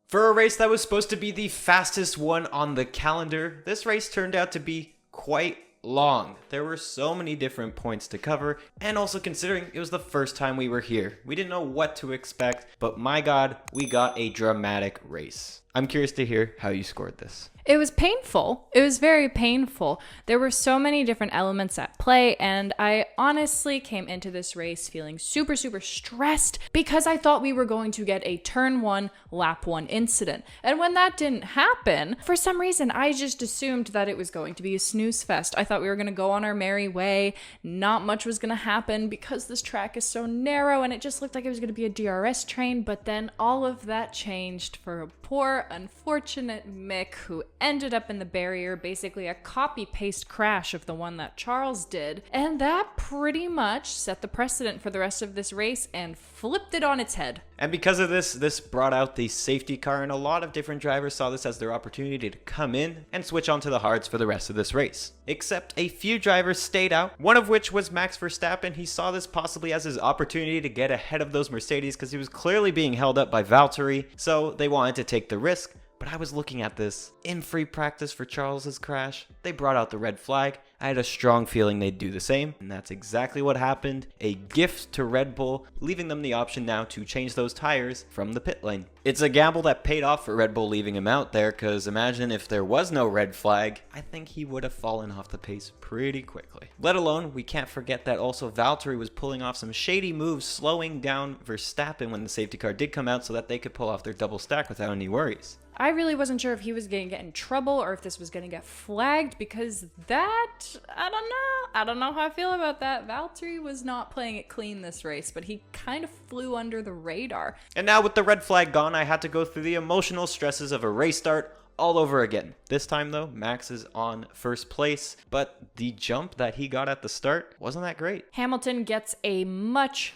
For a race that was supposed to be the fastest one on the calendar, this race turned out to be quite long. There were so many different points to cover, and also considering it was the first time we were here, we didn't know what to expect, but my god, we got a dramatic race. I'm curious to hear how you scored this. It was painful. It was very painful. There were so many different elements at play, and I honestly came into this race feeling super stressed because I thought we were going to get a turn 1, lap 1 incident. And when that didn't happen, for some reason, I just assumed that it was going to be a snooze fest. I thought we were going to go on our merry way. Not much was going to happen because this track is so narrow, and it just looked like it was going to be a DRS train, but then all of that changed for a poor, unfortunate Mick who ended up in the barrier, basically a copy-paste crash of the one that Charles did, and that pretty much set the precedent for the rest of this race and flipped it on its head. And because of this brought out the safety car, and a lot of different drivers saw this as their opportunity to come in and switch onto the hards for the rest of this race. Except a few drivers stayed out, one of which was Max Verstappen. He saw this possibly as his opportunity to get ahead of those Mercedes because he was clearly being held up by Valtteri, so they wanted to take the risk. But I was looking at this. In free practice for Charles's crash, they brought out the red flag. I had a strong feeling they'd do the same, and that's exactly what happened. A gift to Red Bull, leaving them the option now to change those tires from the pit lane. It's a gamble that paid off for Red Bull leaving him out there, because imagine if there was no red flag, I think he would have fallen off the pace pretty quickly. Let alone, we can't forget that also Valtteri was pulling off some shady moves, slowing down Verstappen when the safety car did come out so that they could pull off their double stack without any worries. I really wasn't sure if he was going to get in trouble or if this was going to get flagged because that, I don't know. I don't know how I feel about that. Valtteri was not playing it clean this race, but he kind of flew under the radar. And now with the red flag gone, I had to go through the emotional stresses of a race start all over again. This time though, Max is on first place, but the jump that he got at the start wasn't that great. Hamilton gets a much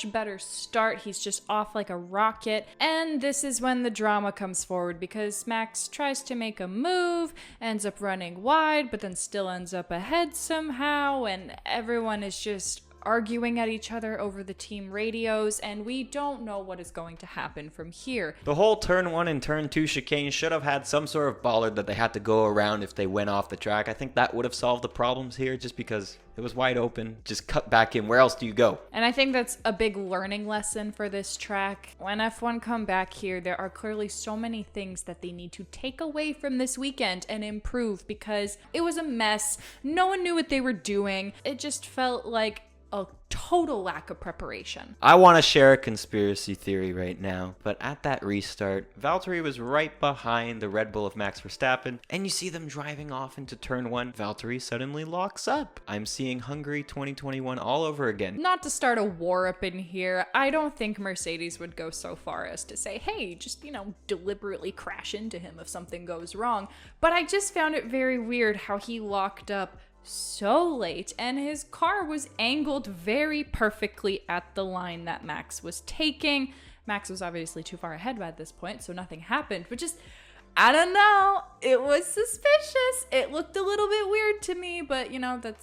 better start. He's just off like a rocket, and this is when the drama comes forward because Max tries to make a move, ends up running wide, but then still ends up ahead somehow, and everyone is just arguing at each other over the team radios, and we don't know what is going to happen from here. The whole turn 1 and turn 2 chicane should have had some sort of bollard that they had to go around if they went off the track. I think that would have solved the problems here just because it was wide open. Just cut back in. Where else do you go? And I think that's a big learning lesson for this track. When F1 come back here, there are clearly so many things that they need to take away from this weekend and improve because it was a mess. No one knew what they were doing. It just felt like a total lack of preparation. I want to share a conspiracy theory right now, but at that restart, Valtteri was right behind the Red Bull of Max Verstappen, and you see them driving off into turn 1. Valtteri suddenly locks up. I'm seeing Hungary 2021 all over again. Not to start a war up in here, I don't think Mercedes would go so far as to say, hey, just, deliberately crash into him if something goes wrong, but I just found it very weird how he locked up so late, and his car was angled very perfectly at the line that Max was taking. Max was obviously too far ahead by this point, so nothing happened, but just, I don't know, it was suspicious. It looked a little bit weird to me, but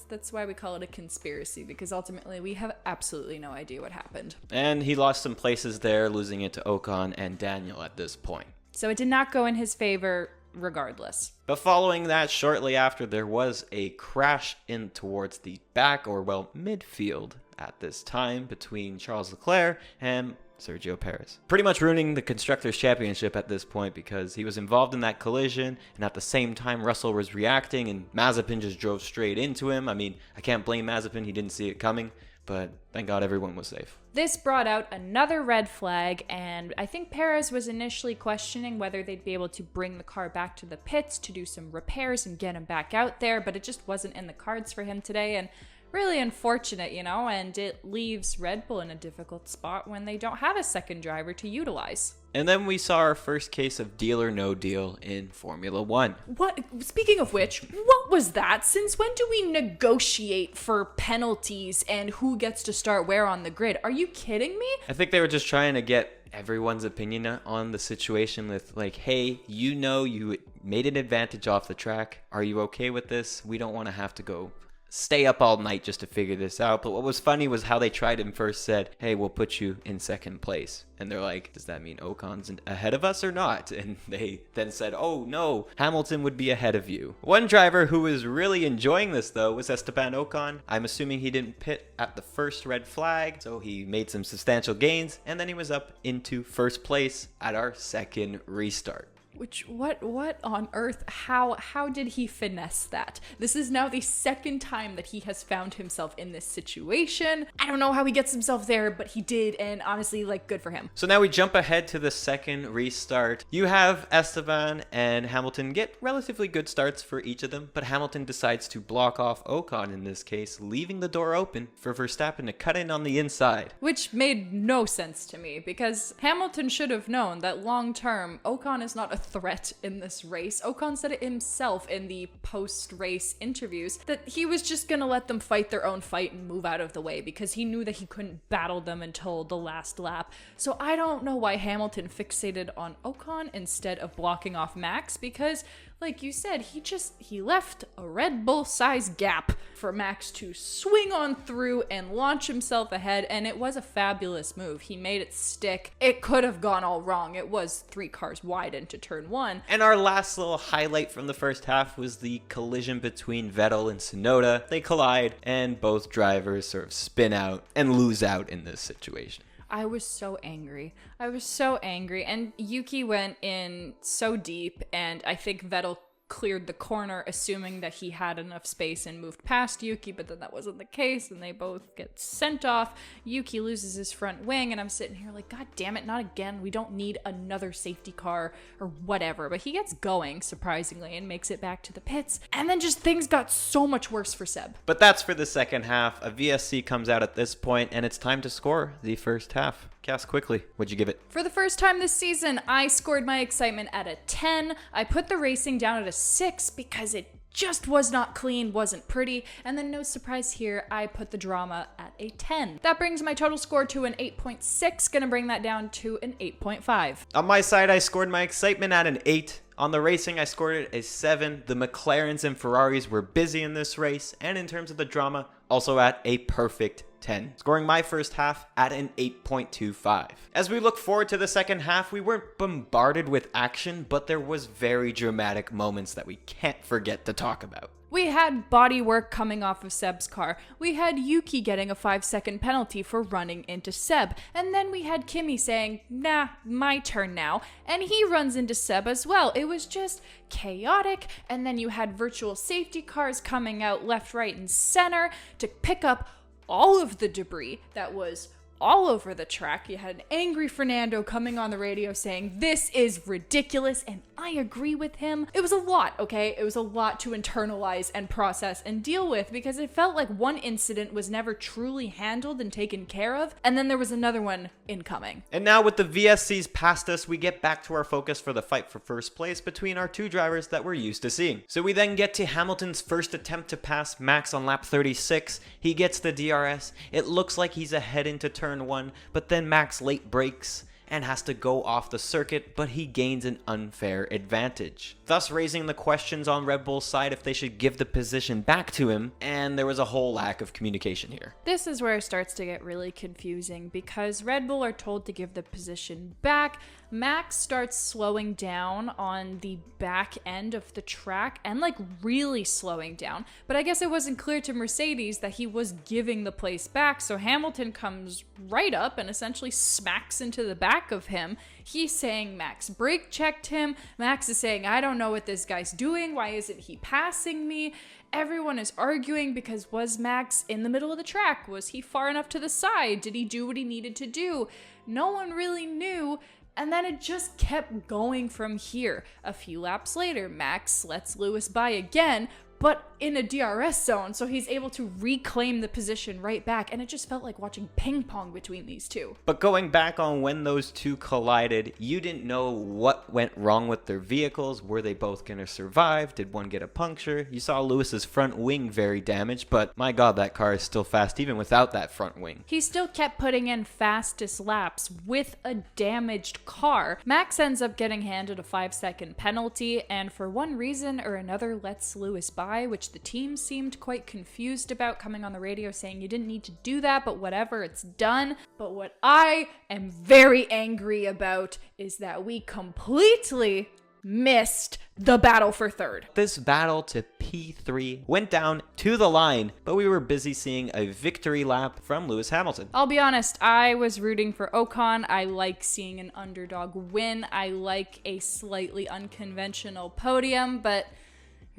that's why we call it a conspiracy, because ultimately we have absolutely no idea what happened. And he lost some places there, losing it to Ocon and Daniel at this point. So it did not go in his favor regardless. But following that, shortly after, there was a crash in towards the back, or midfield at this time, between Charles Leclerc and Sergio Perez. Pretty much ruining the Constructors' Championship at this point because he was involved in that collision, and at the same time Russell was reacting and Mazepin just drove straight into him. I mean, I can't blame Mazepin, he didn't see it coming, but thank God everyone was safe. This brought out another red flag, and I think Perez was initially questioning whether they'd be able to bring the car back to the pits to do some repairs and get him back out there, but it just wasn't in the cards for him today, and really unfortunate, and it leaves Red Bull in a difficult spot when they don't have a second driver to utilize. And then we saw our first case of deal or no deal in Formula 1. What? Speaking of which, what was that? Since when do we negotiate for penalties and who gets to start where on the grid? Are you kidding me? I think they were just trying to get everyone's opinion on the situation with hey, you made an advantage off the track. Are you okay with this? We don't want to have to go stay up all night just to figure this out. But what was funny was how they tried and first said, hey, we'll put you in second place. And they're like, does that mean Ocon's ahead of us or not? And they then said, oh no, Hamilton would be ahead of you. One driver who was really enjoying this though was Esteban Ocon. I'm assuming he didn't pit at the first red flag, so he made some substantial gains, and then he was up into first place at our second restart. Which, what on earth, how did he finesse that? This is now the second time that he has found himself in this situation. I don't know how he gets himself there, but he did, and honestly, like, good for him. So now we jump ahead to the second restart. You have Esteban and Hamilton get relatively good starts for each of them, but Hamilton decides to block off Ocon in this case, leaving the door open for Verstappen to cut in on the inside. Which made no sense to me, because Hamilton should have known that long term, Ocon is not a threat in this race. Ocon said it himself in the post-race interviews that he was just gonna let them fight their own fight and move out of the way because he knew that he couldn't battle them until the last lap. So I don't know why Hamilton fixated on Ocon instead of blocking off Max, because like you said, he left a Red Bull-sized gap for Max to swing on through and launch himself ahead, and it was a fabulous move. He made it stick. It could have gone all wrong. It was 3 cars wide into turn 1. And our last little highlight from the first half was the collision between Vettel and Tsunoda. They collide, and both drivers sort of spin out and lose out in this situation. I was so angry. And Yuki went in so deep, and I think Vettel cleared the corner assuming that he had enough space and moved past Yuki, but then that wasn't the case, and they both get sent off. Yuki loses his front wing, and I'm sitting here like, god damn it, not again. We don't need another safety car or whatever. But he gets going, surprisingly, and makes it back to the pits. And then just things got so much worse for Seb. But that's for the second half. A VSC comes out at this point, and it's time to score the first half. Cass, quickly, what'd you give it? For the first time this season, I scored my excitement at a 10. I put the racing down at a 6 because it just was not clean, wasn't pretty. And then no surprise here, I put the drama at a 10. That brings my total score to an 8.6, gonna bring that down to an 8.5. On my side, I scored my excitement at an 8. On the racing, I scored it a 7. The McLarens and Ferraris were busy in this race, and in terms of the drama, also at a perfect 10, scoring my first half at an 8.25. As we look forward to the second half, we weren't bombarded with action, but there was very dramatic moments that we can't forget to talk about. We had body work coming off of Seb's car. We had Yuki getting a 5-second penalty for running into Seb. And then we had Kimi saying, nah, my turn now. And he runs into Seb as well. It was just chaotic. And then you had virtual safety cars coming out left, right, and center to pick up all of the debris that was all over the track. You had an angry Fernando coming on the radio saying, this is ridiculous, and I agree with him. It was a lot, okay? It was a lot to internalize and process and deal with, because it felt like one incident was never truly handled and taken care of, and then there was another one incoming. And now with the VSCs past us, we get back to our focus for the fight for first place between our two drivers that we're used to seeing. So we then get to Hamilton's first attempt to pass Max on lap 36. He gets the DRS. It looks like he's ahead into turn 1, but then Max late brakes and has to go off the circuit, but he gains an unfair advantage, thus raising the questions on Red Bull's side if they should give the position back to him, and there was a whole lack of communication here. This is where it starts to get really confusing, because Red Bull are told to give the position back. Max starts slowing down on the back end of the track, and like really slowing down, but I guess it wasn't clear to Mercedes that he was giving the place back, so Hamilton comes right up and essentially smacks into the back of him. He's saying Max brake checked him. Max is saying, I don't know what this guy's doing. Why isn't he passing me? Everyone is arguing because was Max in the middle of the track? Was he far enough to the side? Did he do what he needed to do? No one really knew. And then it just kept going from here. A few laps later, Max lets Lewis by again, but in a DRS zone, so he's able to reclaim the position right back, and it just felt like watching ping pong between these two. But going back on when those two collided, you didn't know what went wrong with their vehicles. Were they both gonna survive? Did one get a puncture? You saw Lewis's front wing very damaged, but my god, that car is still fast even without that front wing. He still kept putting in fastest laps with a damaged car. Max ends up getting handed a 5-second penalty, and for one reason or another lets Lewis by. DRI, which the team seemed quite confused about, coming on the radio saying you didn't need to do that, but whatever, it's done. But what I am very angry about is that we completely missed the battle for third. This battle to P3 went down to the line, but we were busy seeing a victory lap from Lewis Hamilton. I'll be honest, I was rooting for Ocon. I like seeing an underdog win. I like a slightly unconventional podium, but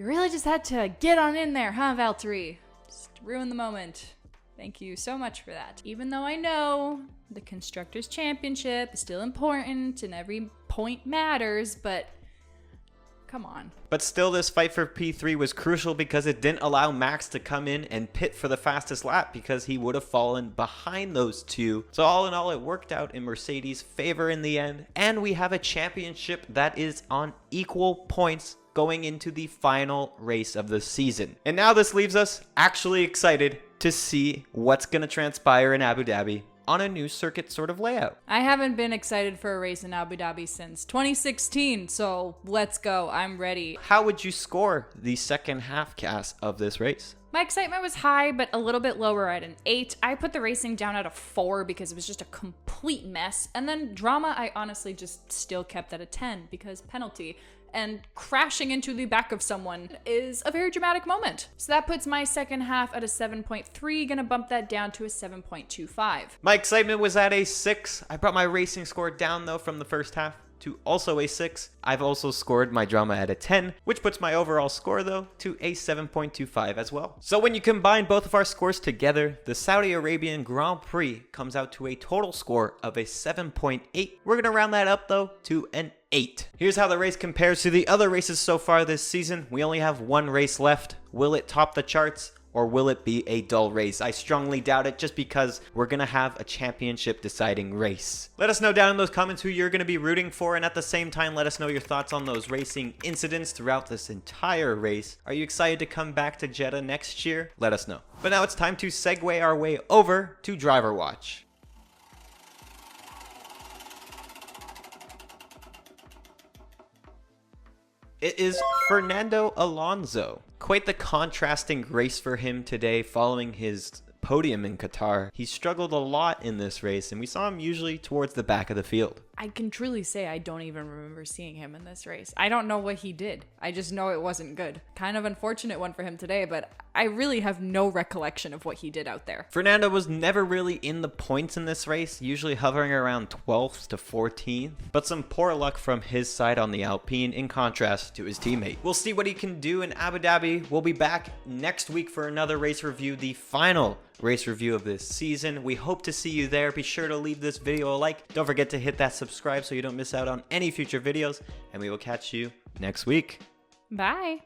you really just had to get on in there, huh, Valtteri? Just ruin the moment. Thank you so much for that. Even though I know the Constructors' Championship is still important and every point matters, but come on. But still, this fight for P3 was crucial because it didn't allow Max to come in and pit for the fastest lap because he would have fallen behind those two. So all in all, it worked out in Mercedes' favor in the end. And we have a championship that is on equal points going into the final race of the season. And now this leaves us actually excited to see what's going to transpire in Abu Dhabi on a new circuit sort of layout. I haven't been excited for a race in Abu Dhabi since 2016, so let's go. I'm ready. How would you score the second half cast of this race? My excitement was high, but a little bit lower at an 8. I put the racing down at a 4 because it was just a complete mess. And then drama, I honestly just still kept at a 10 because penalty. And crashing into the back of someone is a very dramatic moment. So that puts my second half at a 7.3, gonna bump that down to a 7.25. My excitement was at a 6. I brought my racing score down though from the first half to also a 6. I've also scored my drama at a 10, which puts my overall score though to a 7.25 as well. So when you combine both of our scores together, the Saudi Arabian Grand Prix comes out to a total score of a 7.8. We're gonna round that up though to an 8. Here's how the race compares to the other races so far this season. We only have one race left. Will it top the charts? Or will it be a dull race? I strongly doubt it just because we're going to have a championship deciding race. Let us know down in those comments who you're going to be rooting for, and at the same time let us know your thoughts on those racing incidents throughout this entire race. Are you excited to come back to Jeddah next year? Let us know. But now it's time to segue our way over to Driver Watch. It is Fernando Alonso. Quite the contrasting race for him today following his podium in Qatar. He struggled a lot in this race, and we saw him usually towards the back of the field. I can truly say I don't even remember seeing him in this race. I don't know what he did. I just know it wasn't good. Kind of unfortunate one for him today, but I really have no recollection of what he did out there. Fernando was never really in the points in this race, usually hovering around 12th to 14th, but some poor luck from his side on the Alpine in contrast to his teammate. We'll see what he can do in Abu Dhabi. We'll be back next week for another race review, the final race review of this season. We hope to see you there. Be sure to leave this video a like. Don't forget to hit that subscribe so you don't miss out on any future videos, and we will catch you next week. Bye.